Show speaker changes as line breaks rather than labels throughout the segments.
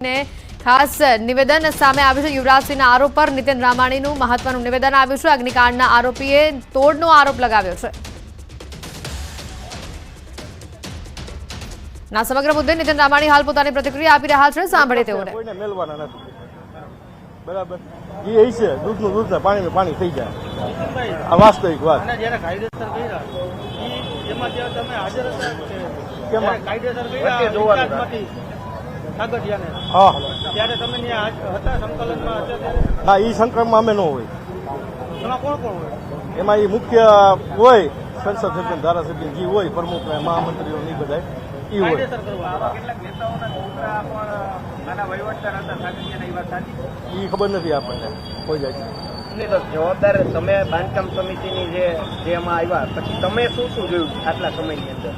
ને ખાસ નિવેદન સામે આવ્યું છે। યુવરાજસિંહના આરોપ પર નીતિન રામાણીનું મહત્વનું નિવેદન આવ્યું છે। અગ્નિકાંડના આરોપીએ તોડનો આરોપ લગાવ્યો છે। ના સમગ્ર મુદ્દે નીતિન રામાણી હાલ પોતાની પ્રતિક્રિયા આપી રહ્યા છે। સાંભળીએ તેઓને।
કોઈને મેલવાના નથી, બરાબર? એ છે દૂધનું દૂધ ને પાણીનું પાણી થઈ જાય, આ વાસ્તવિક વાત।
જ્યારે કાયદેસર કર્યા એમાં જ્યારે તમે હાજર હતા
કેમાં
કાયદેસર
હા
ત્યારે તમે ત્યાં હતા સંકલનમાં હતા ત્યારે
હા, એ સંકલનમાં અમે ન હોય,
એમાં કોણ કોણ હોય?
એમાં એ મુખ્ય હોય, સંસદ સભ્ય ધારાસભ્ય જે હોય, પ્રમુખ મહામંત્રીઓ નહીં બધા એ હોય।
કાયદેસર કરવા કેટલાક નેતાઓના છોકરા પણ નાના વહીવટદાર હતા સાગરિયાના, એ વાત સાચી?
એ ખબર નથી આપણને કોઈ જાય।
જવાબદાર તમે બાંધકામ સમિતિની જે એમાં આવ્યા પછી તમે શું શું જોયું આટલા સમયની અંદર?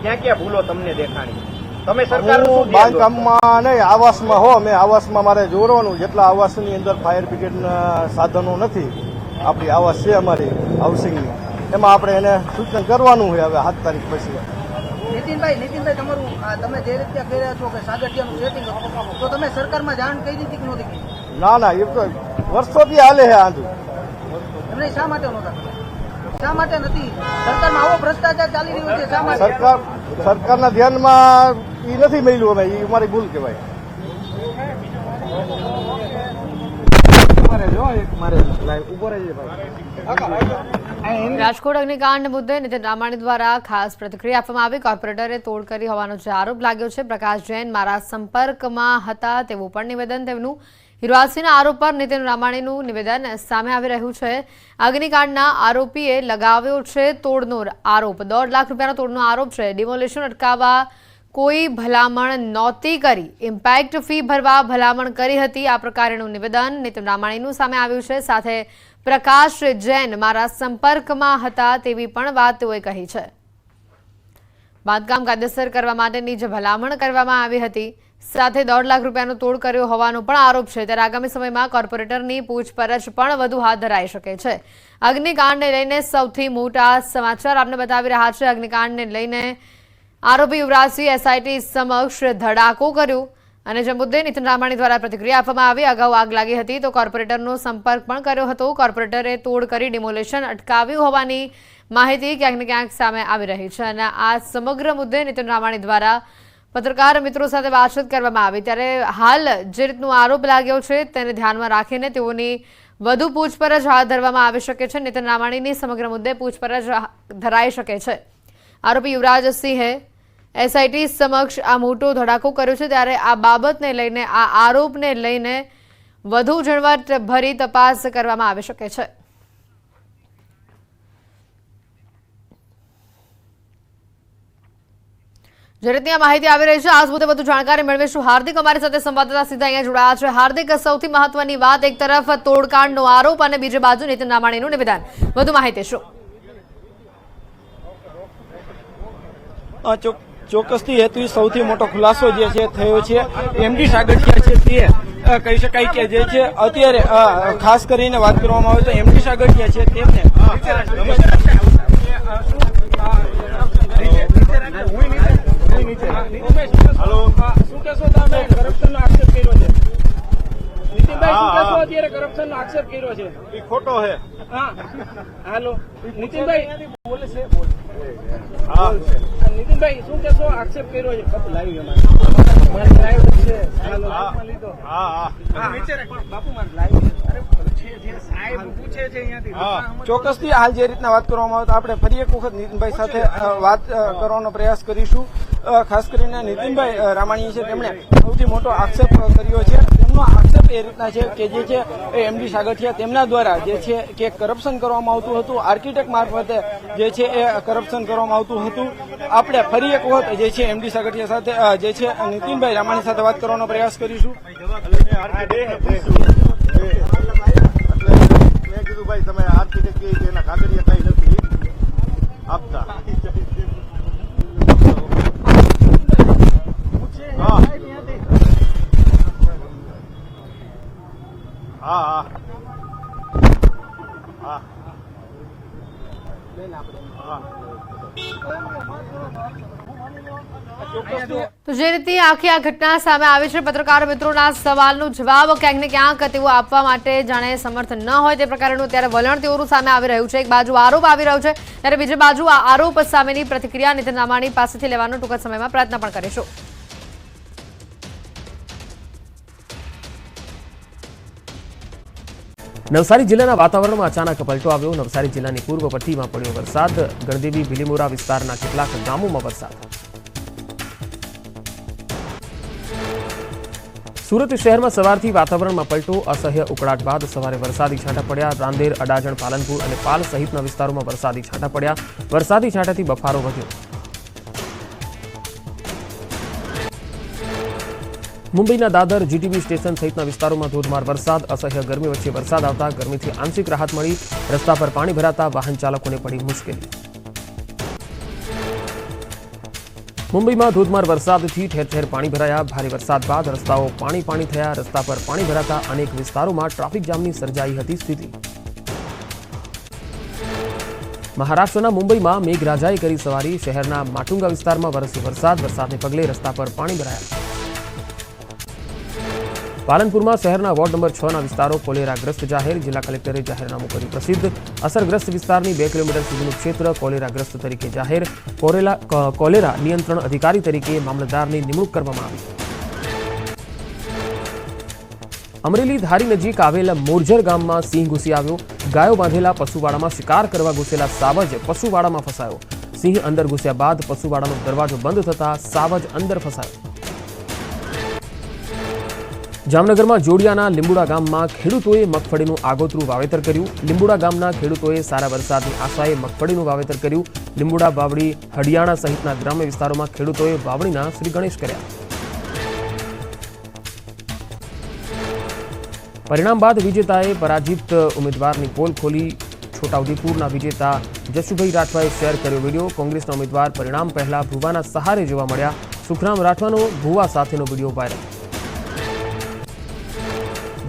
ક્યાં ક્યાં ભૂલો તમને દેખાણી? તમે સરકાર
બાંધકામમાં નહીં, આવાસમાં હો, અમે આવાસમાં મારે જોડવાનું, જેટલા આવાસની અંદર ફાયર બ્રિગેડના સાધનો નથી, આપણી આવાસ છે અમારી હાઉસિંગની, એમાં આપણે એને સૂચન કરવાનું હોય હવે 7 તારીખ પછી।
નીતિનભાઈ તમારું તમે જે રીતે કર્યા છો કે સાગઠિયાનું સેટિંગ, તો તમે સરકારમાં જાણ કરી દીધી કે નહોતી?
ના, એ તો વર્ષોથી હાલે છે આંધું।
એમને શા માટે નહોતા? શા માટે નથી? સરકારમાં આવો ભ્રષ્ટાચાર ચાલી રહ્યો છે, શા માટે?
સરકારના ધ્યાનમાં એ નથી મળ્યું, અમે એ અમારી ભૂલ કહેવાય।
રાજકોટ અગ્નિકાંડ મુદ્દે નીતિન રામાણી દ્વારા ખાસ પ્રતિક્રિયા આપવામાં આવી। કોર્પોરેટરે તોડ કરી હોવાનો જે આરોપ લાગ્યો છે। પ્રકાશ જૈન મારા સંપર્કમાં હતા તેવું પણ નિવેદન તેમનું। યુવરાજસિંહના આરોપ પર નીતિન રામાણીનું નિવેદન સામે આવી રહ્યું છે। અગ્નિકાંડના આરોપીએ લગાવ્યો છે તોડનો આરોપ। 1.5 લાખ રૂપિયાનો તોડનો આરોપ છે। ડિમોલિશન અટકાવવા કોઈ ભલામણ નહોતી કરી, ઇમ્પેક્ટ ફી ભરવા ભલામણ કરી હતી, આ પ્રકારનું નિવેદન નીતિન રામાણીનું સામે આવ્યું છે। સાથે પ્રકાશ જૈન મારા સંપર્કમાં હતા તેવી પણ વાત તેઓએ કહી છે। બાંધકામ કાયદેસર કરવા માટેની જે ભલામણ કરવામાં આવી હતી, સાથે 1.5 લાખ રૂપિયાનો તોડ કર્યો હોવાનો પણ આરોપ છે। ત્યારે આગામી સમયમાં કોર્પોરેટરની પૂછપરછ પણ વધુ હાથ ધરાઈ શકે છે। અગ્નિકાંડને લઈને સૌથી મોટા સમાચાર આપને બતાવી રહ્યા છે। અગ્નિકાંડને લઈને આરોપી યુવરાજસિંહ એસઆઈટી સમક્ષ ધડાકો કર્યો અને જે મુદ્દે નીતિન રામાણી દ્વારા પ્રતિક્રિયા આપવામાં આવી। અગાઉ આગ લાગી હતી તો કોર્પોરેટરનો સંપર્ક પણ કર્યો હતો। કોર્પોરેટરે તોડ કરી ડિમોલેશન અટકાવ્યું હોવાની માહિતી ક્યાંક ને ક્યાંક સામે આવી રહી છે અને આ સમગ્ર મુદ્દે નીતિન રામાણી દ્વારા પત્રકાર મિત્રો સાથે વાતચીત કરવામાં આવી। ત્યારે હાલ જે રીતનો આરોપ લાગ્યો છે તેને ધ્યાનમાં રાખીને તેઓની વધુ પૂછપરછ હાથ ધરવામાં આવી શકે છે। નીતિન રામાણીની સમગ્ર મુદ્દે પૂછપરછ ધરાઈ શકે છે। આરોપી યુવરાજસિંહે એસઆઈટી સમક્ષ આ મોટો ધડાકો કર્યો છે। ત્યારે આ બાબતને લઈને, આ આરોપને લઈને વધુ ઝીણવટભરી તપાસ કરવામાં આવી શકે છે। જે રીતની માહિતી આવી રહી છે આ મુદ્દે વધુ જાણકારી મેળવીશું। હાર્દિક અમારી સાથે સંવાદદાતા સીધા અહીંયા જોડાયા છે। હાર્દિક, સૌથી મહત્વની વાત, એક તરફ તોડકાંડનો આરોપ અને બીજી બાજુ નીતિન રામાણીનું નિવેદન, વધુ માહિતી શું?
ચોક્કસથી હેતુ સૌથી મોટો ખુલાસો જે છે થયો છે એમડી સાગઠિયા છે તે કહી શકાય કે જે છે અત્યારે ખાસ કરીને વાત કરવામાં આવે તો એમડી સાગઠિયા છે તેમને શું કહેશો તમે કરપ્શનનો આક્ષેપ કર્યો છે? નીતિનભાઈ શું કહેશો અત્યારે કરપ્શનનો આક્ષેપ કર્યો છે?
એ ખોટો છે।
હા, હાલો નીતિનભાઈ બોલે છે,
હા
નીતિનભાઈ શું કહેશો? આક્ષેપ કર્યો છે લાઈવ અમારે લાઈવ છે, હાલો લીધો
હા
બાપુ મારે લાઈવ ચોક્કસથી હાલ જે રીતના વાત કરવામાં આવે તો આપણે ફરી એક વખત નીતિનભાઈ સાથે વાત કરવાનો પ્રયાસ કરીશું। ખાસ કરીને નીતિનભાઈ રામાણી છે તેમણે સૌથી મોટો આક્ષેપ કર્યો છે। તેમનો આક્ષેપ એ રીતના છે કે જે છે એ એમડી સાગઠિયા તેમના દ્વારા જે છે કે કરપ્શન કરવામાં આવતું હતું, આર્કિટેક્ટ મારફતે જે છે એ કરપ્શન કરવામાં આવતું હતું। આપણે ફરી એક વખત જે છે એમડી સાગઠિયા સાથે જે છે નીતિનભાઈ રામાણી સાથે વાત કરવાનો પ્રયાસ કરીશું।
મેં કીધું ભાઈ તમે આર્કિટેક્ટ એના કાગળિયા કઈ નથી આપતા। હા હા હા હા
તો જે રીતે આખી આ ઘટના સામે આવી છે, પત્રકાર મિત્રોના સવાલનો જવાબ ક્યાંક ને ક્યાંક તેઓ આપવા માટે જાણે સમર્થ ન હોય તે પ્રકારનું ત્યારે વલણ તેઓનું સામે આવી રહ્યું છે. એક બાજુ આરોપ આવી રહ્યો છે ત્યારે બીજી બાજુ આ આરોપ સામેની પ્રતિક્રિયા નીતિન રામાણી પાસેથી લેવાનો ટૂંક જ સમયમાં પ્રયત્ન પણ કરીશું.
નવસારી જિલ્લાના વાતાવરણમાં અચાનક પલટો આવ્યો. નવસારી જિલ્લાની પૂર્વ પટ્ટીમાં પડ્યો વરસાદ. ગણદેવી ભીલીમોરા વિસ્તારના કેટલાક ગામોમાં વરસાદ. સુરત શહેરમાં સવારથી વાતાવરણમાં પલટો. અસહ્ય ઉકળાટ બાદ સવારે વરસાદી છાંટા પડ્યા. રાંદેર, અડાજણ, પાલનપુર અને પાલ સહિતના વિસ્તારોમાં વરસાદી છાંટા પડ્યા. વરસાદી છાંટાથી બફારો વધ્યો. મુંબઈના દાદર, જીટીબી સ્ટેશન સહિતના વિસ્તારોમાં ધોધમાર વરસાદ. અસહ્ય ગરમી વચ્ચે વરસાદ આવતા ગરમીથી આંશિક રાહત મળી. રસ્તા પર પાણી ભરાતા વાહન ચાલકોને પડી મુશ્કેલી. મુંબઈમાં ધોધમાર વરસાદથી ઠેર ઠેર પાણી ભરાયા. ભારે વરસાદ બાદ રસ્તાઓ પાણી થયા. રસ્તા પર પાણી ભરાતા અનેક વિસ્તારોમાં ટ્રાફિક જામની સર્જાઈ હતી સ્થિતિ. મહારાષ્ટ્રના મુંબઈમાં મેઘરાજાએ કરી સવારી. શહેરના માટુંગા વિસ્તારમાં વરસ્યો વરસાદ. વરસાદને પગલે રસ્તા પર પાણી ભરાયા. પાલનપુરમાં શહેરના વોર્ડ નંબર 6ના વિસ્તારો કોલેરાગ્રસ્ત જાહેર. જિલ્લા કલેક્ટરે જાહેરનામું કર્યું પ્રસિદ્ધ. અસરગ્રસ્ત વિસ્તારની 2 કિલોમીટર સુધીનું ક્ષેત્ર કોલેરાગ્રસ્ત તરીકે જાહેર. કોલેરા નિયંત્રણ અધિકારી તરીકે મામલતદારની નિમણૂક કરવામાં આવી. અમરેલી ધારી નજીક આવેલ મોરજર ગામમાં સિંહ ઘૂસી આવ્યો. ગાયો બાંધેલા પશુવાડામાં શિકાર કરવા ઘૂસેલા સાવજ પશુવાડામાં ફસાયો. સિંહ અંદર ઘૂસ્યા બાદ પશુવાડાનો દરવાજો બંધ થતા સાવજ અંદર ફસાયો. જામનગરમાં જોડિયાના લીંબુડા ગામમાં ખેડૂતોએ મગફળીનું આગોતરું વાવેતર કર્યું. લીંબુડા ગામના ખેડૂતોએ સારા વરસાદની આશાએ મગફળીનું વાવેતર કર્યું. લીંબુડા, બાવળી, હડિયાણા સહિતના ગ્રામ્ય વિસ્તારોમાં ખેડૂતોએ વાવણીના શ્રી ગણેશ કર્યા. પરિણામ બાદ વિજેતાએ પરાજિત ઉમેદવારની પોલ ખોલી. છોટાઉદેપુરના વિજેતા જશુભાઈ રાઠવાએ શેર કર્યો વિડીયો. કોંગ્રેસના ઉમેદવાર પરિણામ પહેલા ભુવાના સહારે જોવા મળ્યા. સુખરામ રાઠવાનો ભુવા સાથેનો વિડીયો વાયરલ.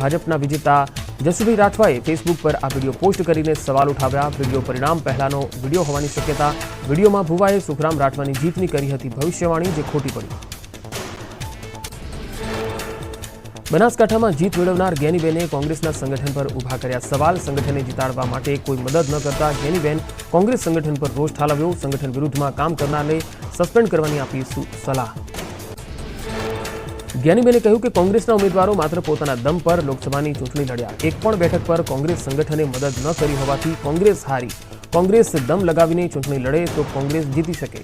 ભાજપના વિજેતા જશુભાઈ રાઠવાએ ફેસબુક પર આ વિડીયો પોસ્ટ કરીને સવાલ ઉઠાવ્યા. વિડીયો પરિણામ પહેલાનો વિડીયો હોવાની શક્યતા. વિડીયોમાં ભુવાએ સુખરામ રાઠવાની જીતની કરી હતી ભવિષ્યવાણી, જે ખોટી પડી. બનાસકાંઠામાં જીત મેળવનાર જ્ઞાનીબેને કોંગ્રેસના સંગઠન પર ઉભા કર્યા સવાલ. સંગઠનને જીતાડવા માટે કોઈ મદદ ન કરતા જ્ઞાનીબેન કોંગ્રેસ સંગઠન પર રોષ ઠાલવ્યો. સંગઠન વિરુદ્ધમાં કામ કરનારને સસ્પેન્ડ કરવાની આપી સલાહ. જ્ઞાનીબેને કહ્યું કે કોંગ્રેસના ઉમેદવારો માત્ર પોતાના દમ પર લોકસભાની ચૂંટણી લડ્યા. એક પણ બેઠક પર કોંગ્રેસ સંગઠને મદદ ન કરી હોવાથી કોંગ્રેસ હારી. કોંગ્રેસ દમ લગાવીને ચૂંટણી લડે તો કોંગ્રેસ જીતી શકે.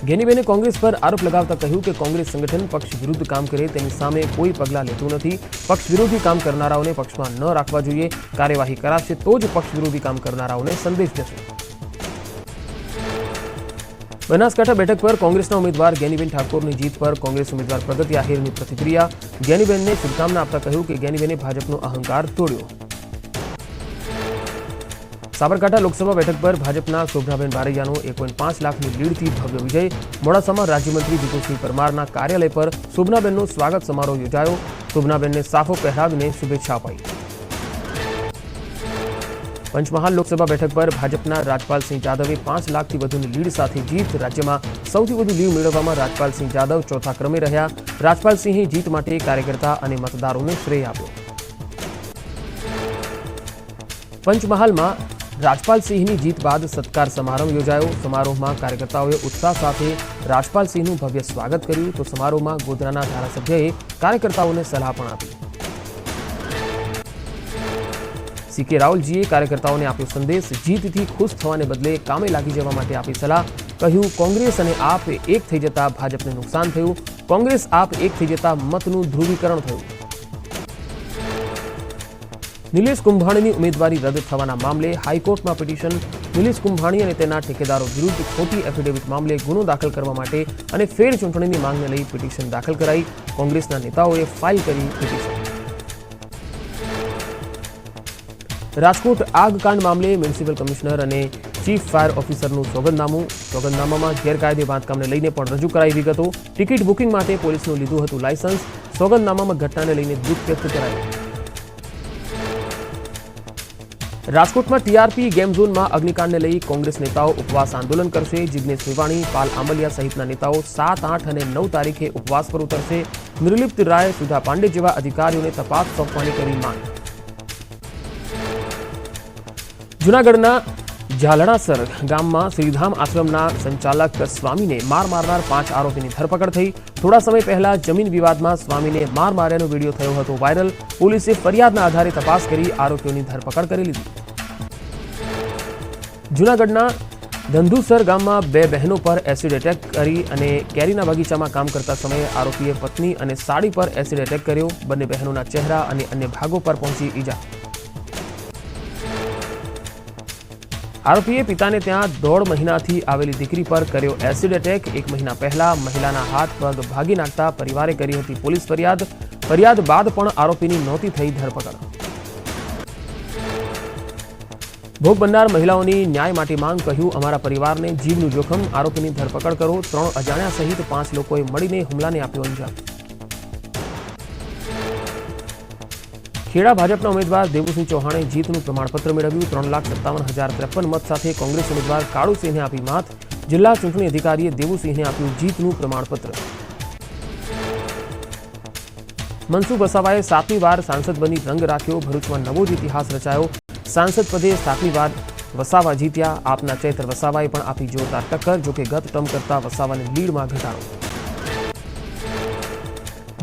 જ્ઞાનીબેને કોંગ્રેસ પર આરોપ લગાવતા કહ્યું કે કોંગ્રેસ સંગઠન પક્ષ વિરુદ્ધ કામ કરે તેની સામે કોઈ પગલાં લેતું નથી. પક્ષ વિરોધી કામ કરનારાઓને પક્ષમાં ન રાખવા જોઈએ. કાર્યવાહી કરાશે તો જ પક્ષ વિરોધી કામ કરનારાઓને સંદેશ જશે. બનાસકાંઠા બેઠક પર કોંગ્રેસના ઉમેદવાર જ્ઞાનીબેન ઠાકોરની જીત પર કોંગ્રેસ ઉમેદવાર પ્રગતિ આહિરની પ્રતિક્રિયા. જ્ઞાનીબેનને શુભકામના આપતા કહ્યું કે જ્ઞાનીબેને ભાજપનો અહંકાર તોડ્યો. સાબરકાંઠા લોકસભા બેઠક પર ભાજપના શોભનાબેન બારૈયાનો 1.5 લાખની લીડથી ભવ્ય વિજય. મોડાસામાં રાજ્યમંત્રી જીતુસિંહ પરમારના કાર્યાલય પર શોભનાબેનનો સ્વાગત સમારોહ યોજાયો. શોભનાબેનને સાફો પહેરાવીને શુભેચ્છા અપાઈ. પંચમહાલ લોકસભા બેઠક પર ભાજપના રાજપાલસિંહ જાદવે 5 લાખથી વધુની લીડ સાથે જીત. રાજ્યમાં સૌથી વધુ લીડ મેળવવામાં રાજપાલસિંહ જાદવ ચોથા ક્રમે રહ્યા. રાજપાલસિંહે જીત માટે કાર્યકર્તા અને મતદારોને શ્રેય આપ્યો. પંચમહાલમાં રાજપાલસિંહની જીત બાદ સત્કાર સમારંભ યોજાયો. સમારોહમાં કાર્યકર્તાઓએ ઉત્સાહ સાથે રાજપાલસિંહનું ભવ્ય સ્વાગત કર્યું. તો સમારોહમાં ગોધરાના ધારાસભ્યએ કાર્યકર્તાઓને સલાહ પણ આપી. સીકે રાહુલજીએ કાર્યકર્તાઓને આપ્યો સંદેશ. જીતથી ખુશ થવાને બદલે કામે લાગી જવા માટે આપી સલાહ. કહ્યું કોંગ્રેસ અને આપ એક થઈ જતા ભાજપને નુકસાન થયું. કોંગ્રેસ આપ એક થઈ જતા મતનું ધ્રુવીકરણ થયું. નિલેશ કુંભાણીની ઉમેદવારી રદ થવાના મામલે હાઈકોર્ટમાં પિટિશન. નિલેશ કુંભાણી અને તેના ઠેકેદારો વિરુદ્ધ ખોટી એફિડેવિટ મામલે ગુનો દાખલ કરવા માટે અને ફેર ચૂંટણીની માંગને લઈ પિટિશન દાખલ કરાઈ. કોંગ્રેસના નેતાઓએ ફાઇલ કરી પિટિશન. રાજકોટ આગકાંડ મામલે મ્યુનિસિપલ કમિશનર અને ચીફ ફાયર ઓફિસરનું સોગંદનામું. સોગંદનામામાં ગેરકાયદે બાંધકામને લઈને પણ રજૂ કરાઈ વિગતો. ટિકિટ બુકિંગ માટે પોલીસનું લીધું હતું લાયસન્સ. સોગંદનામામાં ઘટનાને લઈને દુઃખ વ્યક્ત કરાયું. રાજકોટમાં ટીઆરપી ગેમ ઝોનમાં અગ્નિકાંડને લઈ કોંગ્રેસ નેતાઓ ઉપવાસ આંદોલન કરશે. જિગ્નેશ મેવાણી, પાલ આંબલિયા સહિતના નેતાઓ 7, 8 અને 9 તારીખે ઉપવાસ પર ઉતરશે. નિર્લિપ્ત રાય, સુધા પાંડે જેવા અધિકારીઓને તપાસ સોંપવાની કરી માંગ. જૂનાગઢના ઝાલણાસર ગામમાં શ્રીધામ આશ્રમના સંચાલક સ્વામીને માર મારનાર 5 આરોપીની ધરપકડ થઈ. થોડા સમય પહેલા જમીન વિવાદમાં સ્વામીને માર માર્યાનો વિડીયો થયો હતો વાયરલ. પોલીસે ફરિયાદના આધારે તપાસ કરી આરોપીઓની ધરપકડ કરી લીધી. જૂનાગઢના ધંધુસર ગામમાં 2 બહેનો પર એસિડ એટેક કરી અને કેરીના બગીચામાં કામ કરતા સમયે આરોપીએ પત્ની અને સાડી પર એસિડ એટેક કર્યો. બંને બહેનોના ચહેરા અને અન્ય ભાગો પર પહોંચી ઈજા. આરોપીએ પિતાને ત્યાં 1.5 મહિનાથી આવેલી દીકરી પર કર્યો એસિડ એટેક. 1 મહિના પહેલા મહિલાના હાથ પગ ભાગી નાખતા પરિવારે કરી હતી પોલીસ ફરિયાદ. ફરિયાદ બાદ પણ આરોપીની નહોતી થઈ ધરપકડ. ભોગ બનનાર મહિલાઓની ન્યાય માટે માંગ. કહ્યું, અમારા પરિવારને જીવનું જોખમ. આરોપીની ધરપકડ કરો. 3 અજાણ્યા સહિત 5 લોકોએ મળીને હુમલાને આપ્યો અંજામ. ખેડા ભાજપના ઉમેદવાર દેવુસિંહ ચૌહાણે જીતનું પ્રમાણપત્ર મેળવ્યું. 3,57,053 મત સાથે કોંગ્રેસ ઉમેદવાર કાળુસિંહને આપી માત. જિલ્લા ચૂંટણી અધિકારીએ દેવુસિંહને આપ્યું જીતનું પ્રમાણપત્ર. મનસુખ વસાવાએ 7મી વાર સાંસદ બની રંગ રાખ્યો. ભરૂચમાં નવો જ ઇતિહાસ રચાયો. સાંસદ પદે 7મી વાર વસાવા જીત્યા. આપના ચૈત્ર વસાવાએ પણ આપી જોરદાર ટક્કર. જોકે ગત ટર્મ કરતા વસાવાને લીડમાં ઘટાડો.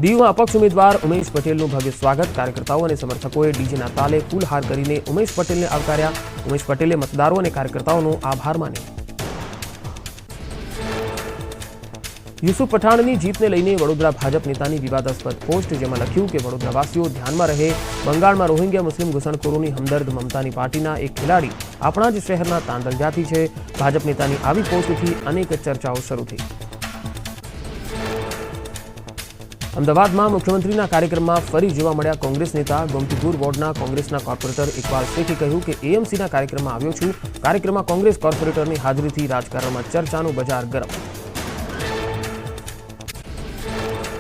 દીવમાં અપક્ષ ઉમેદવાર ઉમેશ પટેલનું ભવ્ય સ્વાગત. કાર્યકર્તાઓ અને સમર્થકોએ ડીજેના તાલે ફૂલહાર કરીને ઉમેશ પટેલને આવકાર્યા. ઉમેશ પટેલે મતદારો અને કાર્યકર્તાઓનો આભાર માન્યો. યુસુફ પઠાણની જીતને લઈને વડોદરા ભાજપ નેતાની વિવાદાસ્પદ પોસ્ટ, જેમાં લખ્યું કે વડોદરાવાસીઓ ધ્યાનમાં રહે, બંગાળમાં રોહિંગ્યા મુસ્લિમ ઘૂસણખોરોની હમદર્દ મમતાની પાર્ટીના એક ખેલાડી આપણા જ શહેરના તાંદલજાથી છે. ભાજપ નેતાની આવી પોસ્ટથી અનેક ચર્ચાઓ શરૂ થઈ. અમદાવાદમાં મુખ્યમંત્રીના કાર્યક્રમમાં ફરી જોવા મળ્યા કોંગ્રેસ નેતા. ગોમતીપુર વોર્ડના કોંગ્રેસના કોર્પોરેટર ઇકબાલ શેખે કહ્યું કે એએમસીના કાર્યક્રમમાં આવ્યો છું. કાર્યક્રમમાં કોંગ્રેસ કોર્પોરેટરની હાજરીથી રાજકારણમાં ચર્ચાનું બજાર ગરમ.